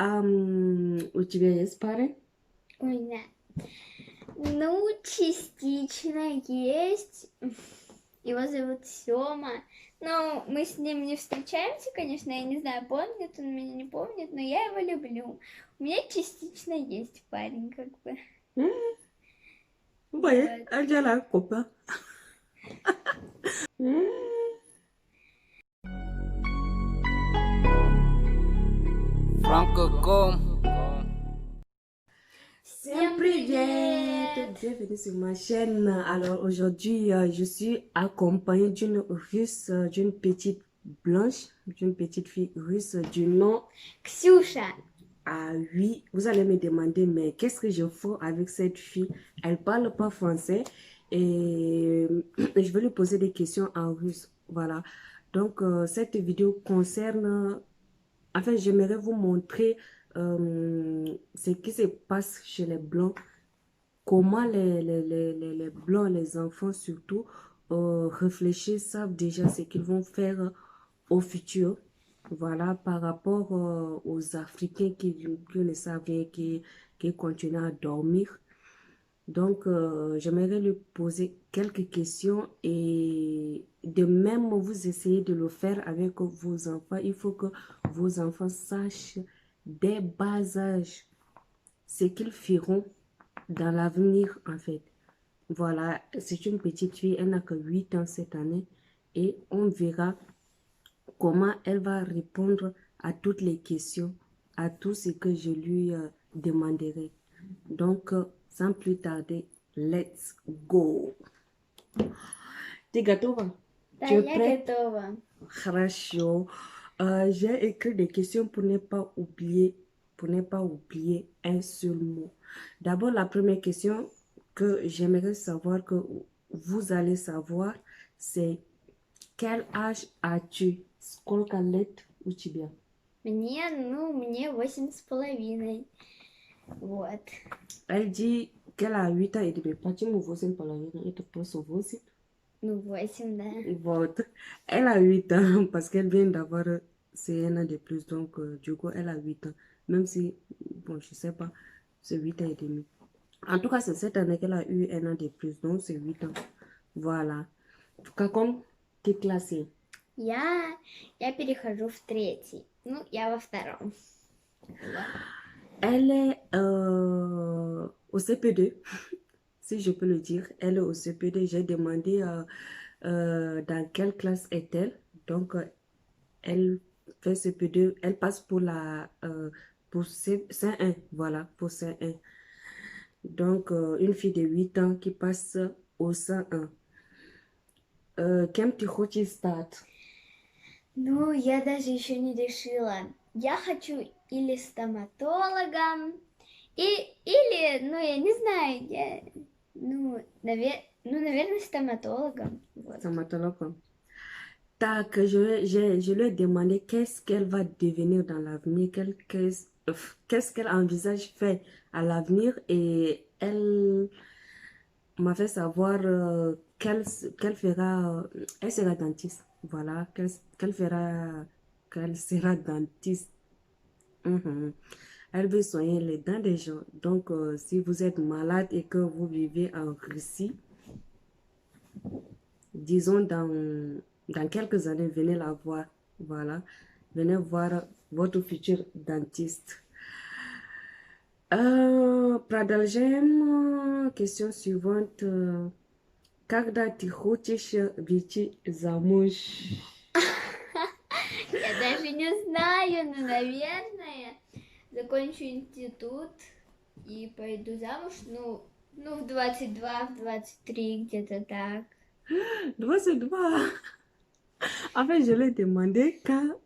У тебя есть пары? Ой, да. Ну, частично есть. Его зовут Сёма. Но мы с ним не встречаемся, конечно, я не знаю, помнит он меня, не помнит, но я его люблю. У меня частично есть парень, как бы. Vous voyez, Вот. elle dit elle a un copain. Franco.com. Всем привет! Bienvenue sur ma chaîne. Alors aujourd'hui, je suis accompagnée d'une russe, d'une petite blanche, d'une petite fille russe du nom. Ксюша. Ah oui, vous allez me demander, mais qu'est-ce que je fais avec cette fille? Elle parle pas français et je vais lui poser des questions en russe. Voilà. Donc, cette vidéo concerne. Enfin, j'aimerais vous montrer ce qui se passe chez les Blancs. Comment les Blancs, les enfants surtout, réfléchissent, savent déjà ce qu'ils vont faire au futur. Voilà, par rapport aux Africains qui ne savent rien, qui continuent à dormir. Donc, j'aimerais lui poser quelques questions et de même vous essayez de le faire avec vos enfants. Il faut que vos enfants sachent dès bas âge ce qu'ils feront dans l'avenir en fait. Voilà, c'est une petite fille, elle n'a que 8 ans cette année et on verra comment elle va répondre à toutes les questions, à tout ce que je lui demanderai. Donc, sans plus tarder, let's go. Ты готова? Да, Tu es я prête? готова. Хорошо. J'ai écrit des questions pour ne pas oublier un seul mot. D'abord, la première question que j'aimerais savoir, que vous allez savoir, c'est quel âge as-tu? Сколько лет у тебя? Мне 8,5. Вот. Elle dit qu'elle a 8 ans et demi. Pas tu me vois pas la vie, elle te pose au voisin. Ну, 8, да. Bon, elle a 8 ans parce qu'elle vient d'avoir c'est un an de plus. Donc, du coup, elle a 8 ans. Même si, bon, je sais pas, c'est 8 ans et demi. En tout cas, c'est cette année qu'elle a eu un an de plus. Donc, c'est 8 ans. Voilà. En tout cas, comme tu es classée. Я перехожу в третий. Ну, я во втором. Вот. Elle est au CP2, si je peux le dire. Elle est au CP2. J'ai demandé dans quelle classe est-elle. Donc, elle fait CP2. Elle passe pour pour C1. Voilà, pour C1. Donc, une fille de 8 ans qui passe au C1. Кем ты хочешь стать? Ну, я даже еще не решила. Я хочу или стоматологом, или, ну, я не знаю, наверное, стоматологом. Вот. Stomatologue. Tac, je lui ai demandé qu'est-ce qu'elle va devenir dans l'avenir, qu'est-ce qu'elle envisage faire à l'avenir et elle m'a fait savoir qu'elle fera, elle sera dentiste. Voilà, qu'elle sera dentiste. Mhm. Elle veut soigner les dents des gens. Donc, si vous êtes malade et que vous vivez en Russie, disons dans quelques années, venez la voir. Voilà. Venez voir votre futur dentiste. Продолжаем. Question suivante. Когда ты хочешь выйти замуж? Я даже не знаю, но, наверное, закончу институт и пойду замуж, ну, в 22, в 23, где-то так. 22. En fait, je lui ai demandé quand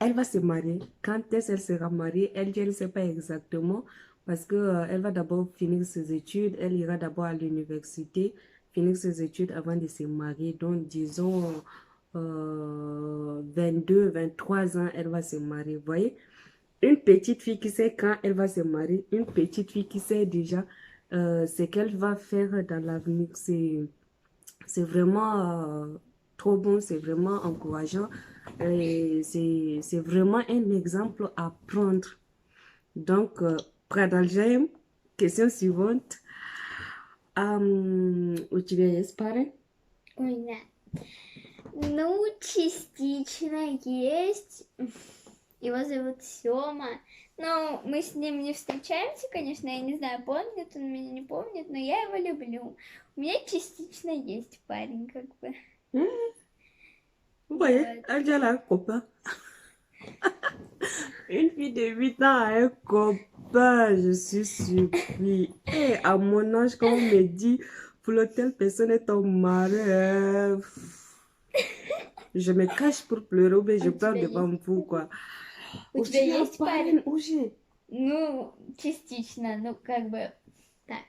elle va se marier. Quand est-ce qu'elle sera mariée? Elle dit, elle ne sait pas exactement parce que, elle va d'abord finir ses études. Elle ira d'abord à l'université, finir ses études avant de se marier. Donc, disons, 23 ans, elle va se marier. Vous voyez? Une petite fille qui sait quand elle va se marier, une petite fille qui sait déjà ce qu'elle va faire dans l'avenir. C'est vraiment trop bon, c'est vraiment encourageant. Et c'est vraiment un exemple à prendre. Donc, продолжаем. Question suivante. У тебя есть парень? Ой, да. Ну, частично есть. Его зовут Сёма. Но мы с ним не встречаемся, конечно, я не знаю, помнит он меня, не помнит, но я его люблю. У меня частично есть парень, как бы. Vous voyez, Вот. elle dit elle a un copain. Une fille de 8 ans a un copain, je suis surpris. Et à mon âge, quand on me dit, pour telle personne est ton mari, je me cache pour pleurer ou bien je У pleure тебя devant есть vous, quoi. У У тебя тебя есть парень парень? уже? Ну, частично, ну, как бы так.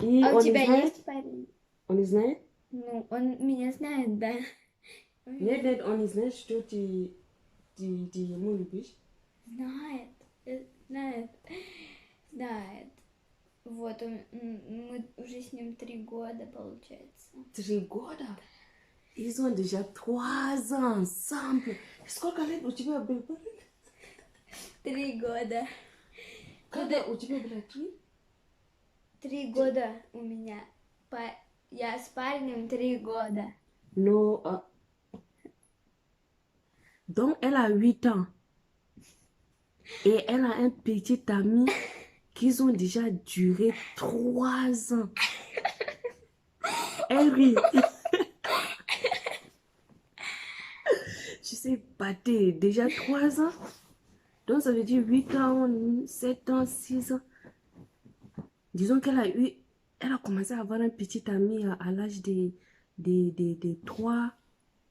И А у он не тебя знает? есть парень? Он не знает? Ну, он меня знает, да. Нет, он не знает, что ты ему любишь? Знает, знает, знает. Вот, мы уже с ним 3 года, получается. 3 года? Ils ont déjà 3 ans ensemble. Сколько лет у тебя был парень? 3 года. Когда у тебя было 3? 3 года у меня. Я с парнем 3 года. Non. Donc, elle a 8 ans. Et elle a un petit ami qu'ils ont déjà duré 3 ans. Elle rit. Je sais pas, déjà 3 ans. Donc, ça veut dire 8 ans, 7 ans, 6 ans. Disons elle a commencé à avoir un petit ami à l'âge de 3,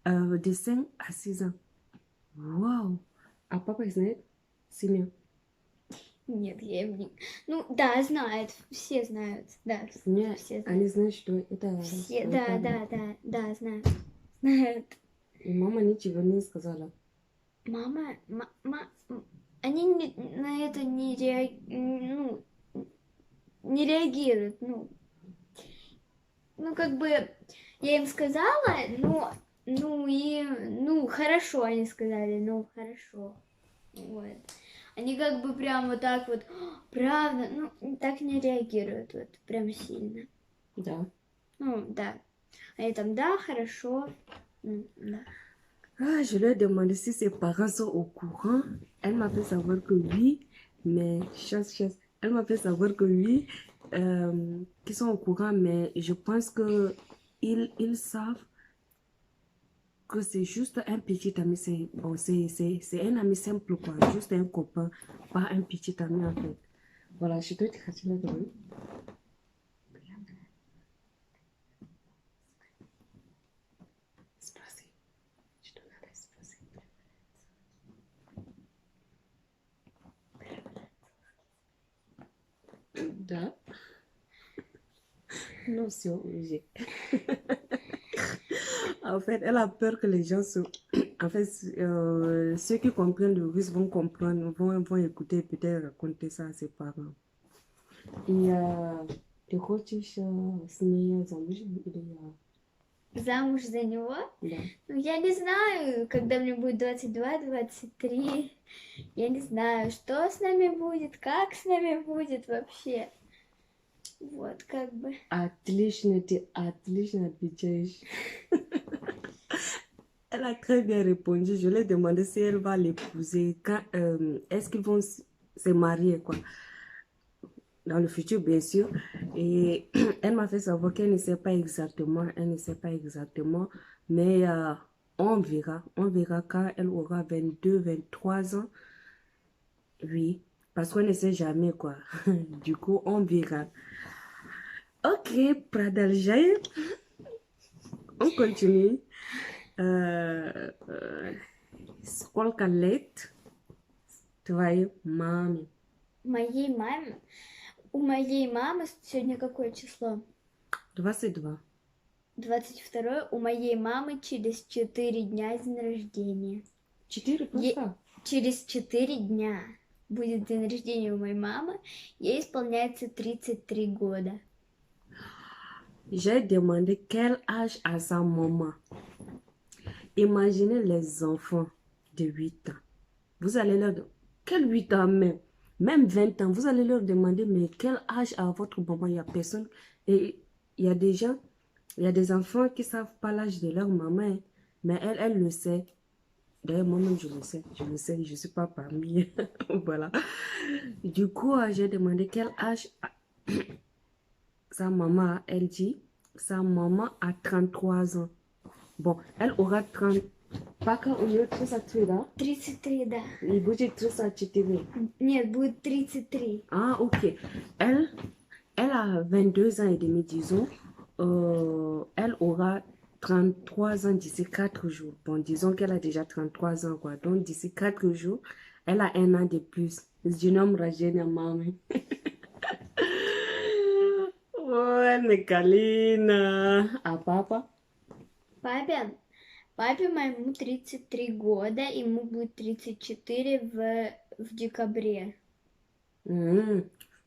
de 5 à 6 ans. Waouh! А папа знает семью? Нет, я им не... Ну, да, знает, все знают, да, Нет, все знают. они знают, что это... Все, да, знают. Знают. И мама ничего не сказала. Мама, они на это не реагируют, ну, как бы, я им сказала, хорошо, они сказали, ну, хорошо, вот. Они как бы прям вот так вот, правда, ну, так не реагируют, вот, прям сильно. Да. Ну, да. Они там, да, хорошо, да. Ah, je lui ai demandé si ses parents sont au courant. Elle m'a fait savoir que oui, mais chasse. Elle m'a fait savoir que oui, qu'ils sont au courant, mais je pense que ils savent que c'est juste un petit ami. C'est bon, c'est un ami simple, quoi. Juste un copain, pas un petit ami, en fait. Voilà, je te dis là dedans. Да. Non, c'est obligé. En fait, elle a peur que les gens se... En fait, ceux qui comprennent le russe vont comprendre, vont écouter et peut-être raconter ça à ses parents. И ты хочешь с ней замуж или... Замуж за него? Да. Ну, я не знаю, когда мне будет 22-23. Я не знаю, что с нами будет, как с нами будет вообще. Вот, как бы. Отлично, ты отлично отвечаешь. Elle a très bien répondu. Je lui ai demandé si elle va l'épouser. Est-ce qu'ils vont se marier, quoi. Dans le futur, bien sûr. Et elle m'a fait savoir qu'elle ne sait pas exactement. Elle ne sait pas exactement. Mais on verra. On verra quand elle aura 22, 23 ans. Oui. Parce qu'on ne sait jamais, quoi. Du coup, on verra. Ok, продолжаем. On continue. Сколько лет твоей маме? Моей маме? У моей мамы сегодня какое число? 22. 22. У моей мамы через 4 дня день рождения. 4 просто? Через 4 дня будет день рождения у моей мамы. Ей исполняется 33 года. J'ai demandé quel âge a sa maman. Imaginez les enfants de 8 ans. Vous allez leur dire, quel 8 ans même? même 20 ans, vous allez leur demander, mais quel âge a votre maman? Il n'y a personne. Et il y a des gens, il y a des enfants qui ne savent pas l'âge de leur maman, hein. Mais elle le sait. D'ailleurs, moi-même, je le sais. Je le sais, je ne suis pas parmi. Voilà. Du coup, j'ai demandé quel âge sa maman a. Elle dit, sa maman a 33 ans. Bon, elle aura 30. Пока у нее 33, да? 33, да. И будет 34. Нет, будет 33. Ah, ok. Elle, elle a 22 ans et demi, disons. Elle aura 33 ans d'ici 4 jours. Bon, disons qu'elle a déjà 33 ans, quoi. Donc, d'ici 4 jours, elle a un an de plus. Zinom Rajena Mami. Ой, Николина. А папа? Папе моему 33 года, ему будет 34 в декабре.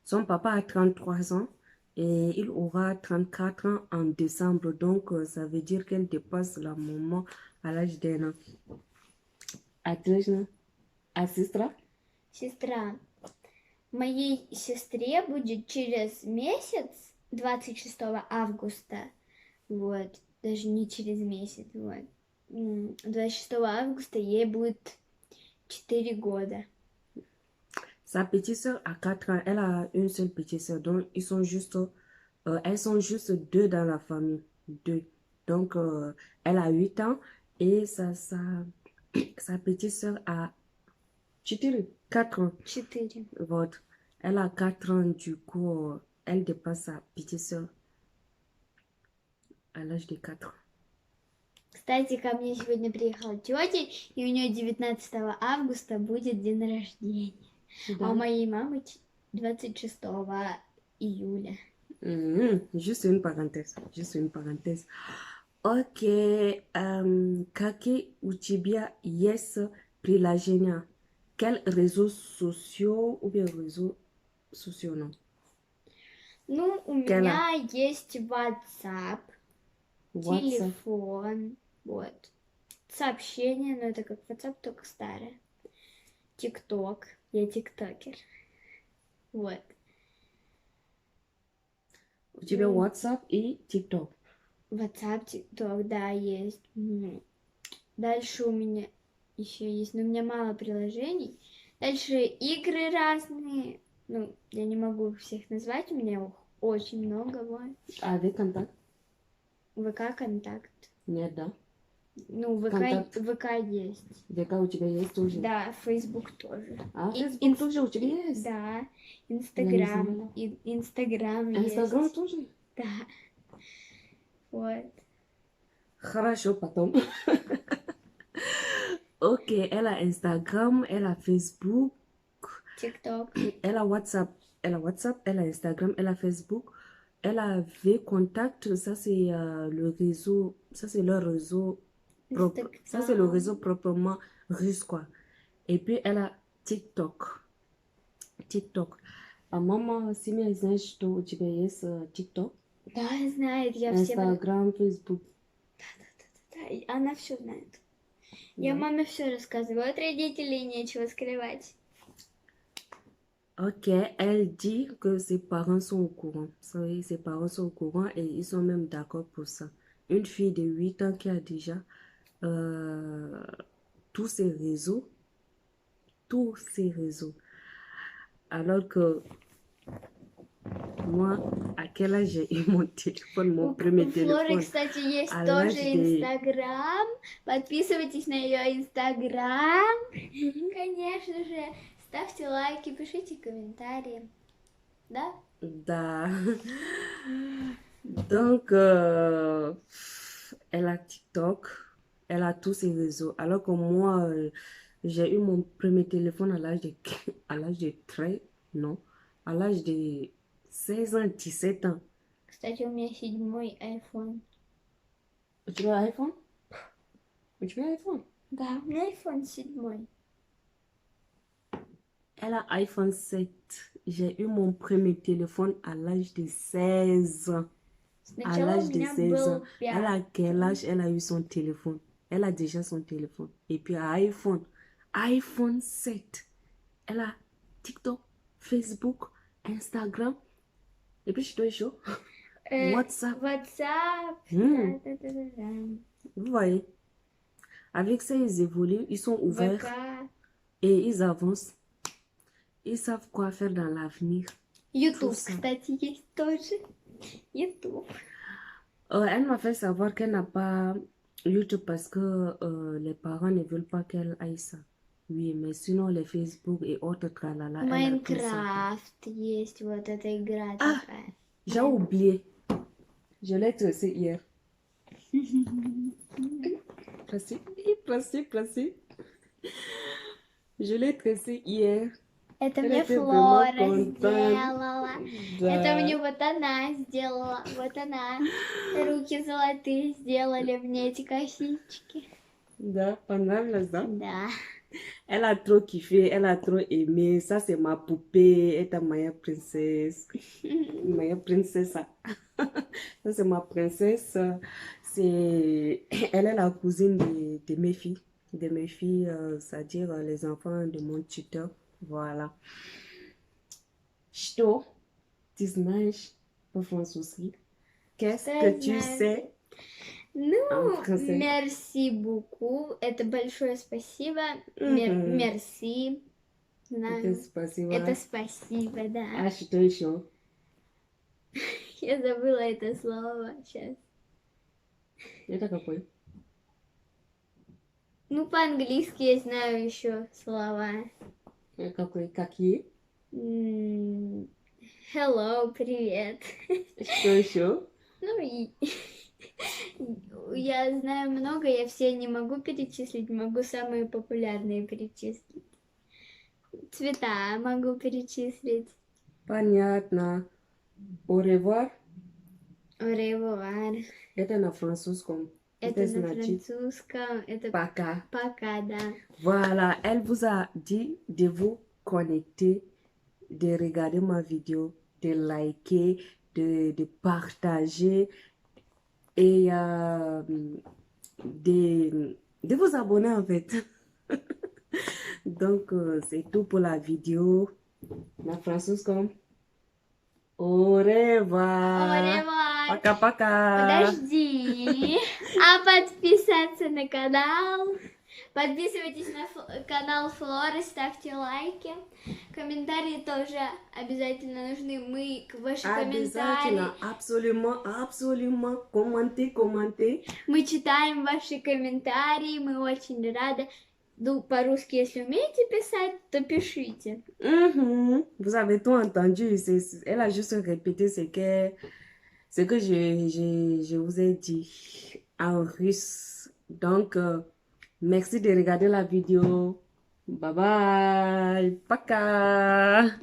Son papa a 33 ans et il aura 34 ans en décembre. Donc, ça veut dire qu'elle dépasse la maman à l'âge d'un an. Отлично. А сестра? Сестра. Моей сестре будет через месяц, 26 августа, вот, даже не через месяц, вот, 26 августа ей будет 4 года. Sa petite sœur a 4 ans. Elle a une seule petite sœur. Donc, elles sont juste deux dans la famille. Deux. Donc, elle a 8 ans et sa petite sœur a 4 ans. 4. Вот. Elle a 4 ans, du coup, elle dépasse sa petite sœur à l'âge de 4 ans. Кстати, ко мне сегодня приехала тетя, и у нее 19 августа будет день рождения. Да. А у моей мамы 26 июля. Juste une parenthèse. Juste une parenthèse. Ok. Kaki Uchibia Yes Prilagenia. Quels réseaux sociaux ou bien réseaux sociaux, non? Ну, у меня есть WhatsApp, WhatsApp. телефон, вот. Сообщения, но это как WhatsApp, только старое. TikTok, я тиктокер. Вот. У тебя WhatsApp и TikTok. WhatsApp, TikTok, да, есть. Дальше у меня еще есть, но у меня мало приложений. Дальше игры разные. Ну, я не могу их всех назвать, у меня их очень много, вот. Avec contact? ВК контакт. Нет, да? Ну, Контакт. ВК есть. ВК у тебя есть тоже? Да, Facebook тоже. А, Facebook тоже у тебя есть? Да, Инстаграм. Инстаграм есть. Инстаграм тоже? Да. Вот. Хорошо, потом. Ok, elle a Instagram, elle a Facebook, TikTok. elle a WhatsApp, elle a Instagram, elle a Facebook, elle a V-Contact, ça c'est le réseau, ça c'est leur réseau propre, ça c'est le réseau proprement russe quoi. Et puis elle a TikTok. А мама семья знает, что у тебя есть TikTok? Да, знает, я Instagram, Facebook. Да, она все знает. Я маме все рассказываю, от родителей нечего скрывать. Ok, elle dit que ses parents sont au courant. Ses parents sont au courant et ils sont même d'accord pour ça. Une fille de 8 ans qui a déjà tous ces réseaux. Alors que moi, à quel âge j'ai eu mon téléphone, mon premier téléphone? У Флоры, кстати, есть тоже Инстаграм. Подписывайтесь на ее Инстаграм. Конечно же, ставьте лайки, пишите комментарии. Да? Да. Donc, elle a TikTok, elle a tous ces réseaux. Alors que moi, j'ai eu mon premier téléphone à l'âge de 16 ans, 17 ans. Кстати, у меня 7-й iPhone. У тебя iPhone? У тебя iPhone? Да, у меня iPhone 7. Elle a iPhone 7. J'ai eu mon premier téléphone à l'âge de 16 ans. À l'âge de 16 ans. Elle a quel âge elle a eu son téléphone? Elle a déjà son téléphone. Et puis iPhone 7. Elle a TikTok, Facebook, Instagram, et puis je suis chaud. WhatsApp. WhatsApp. Hmm. da, da, da, da. Vous voyez, avec ça, ils évoluent, ils sont ouverts ВК. et ils avancent. Ils savent quoi faire dans l'avenir. YouTube, ça. кстати, есть тоже. YouTube. Elle m'a fait savoir qu'elle n'a pas YouTube parce que les parents ne veulent pas qu'elle aille ça. Oui, mais sinon les Facebook et autres tralala, elle a tout ça. Майнкрафт есть, вот эта игра Ah, такая. j'ai oublié. Je l'ai tracé hier. Placé. Je l'ai tracé hier. Это Elle мне était Флора vraiment contente. сделала. Это мне вот она сделала. Вот она. Руки золотые сделали мне эти косички. Да, pendant les ans. Да. Elle a trop kiffé, elle a trop aimé. Ça, c'est ma poupée. Elle est ta meilleure princesse. Meilleure princesse. Ça, c'est ma princesse. Elle est la cousine de mes filles. De mes filles, c'est-à-dire les enfants de mon tuteur. Voilà. Что ты знаешь по-французски? Qu'est-ce Что que я tu знаю? sais Ну, en français? мерси буку. Это большое спасибо. Мгм. Мерси. Знаю. Это спасибо. Это спасибо, да. Ah, что еще? Я забыла это слово сейчас. Это какой? Ну, по-английски я знаю еще слова. Какой? Какие? Hello, привет. Что еще? Ну, и я знаю много, я все не могу перечислить, могу самые популярные перечислить. Цвета могу перечислить. Понятно. Au revoir. Au revoir. Это на французском. Это на значит французском, это пока. пока, да. Voilà, elle vous a dit de vous connecter, de regarder ma vidéo, de liker, de partager et de vous abonner en fait. Donc, c'est tout pour la vidéo. На французском. Au revoir. Au revoir. Пока-пока. Подожди. А подписаться на канал? Подписывайтесь на канал Флоры, ставьте лайки. Комментарии тоже обязательно нужны. Мы ваши комментарии. Обязательно, absolument. Commentez. Мы читаем ваши комментарии, мы очень рады. Ну, по-русски, если умеете писать, то пишите. Vous avez tout entendu. Elle a juste répété ce que je vous ai dit en russe. Donc, merci de regarder la vidéo. Bye bye. Пока.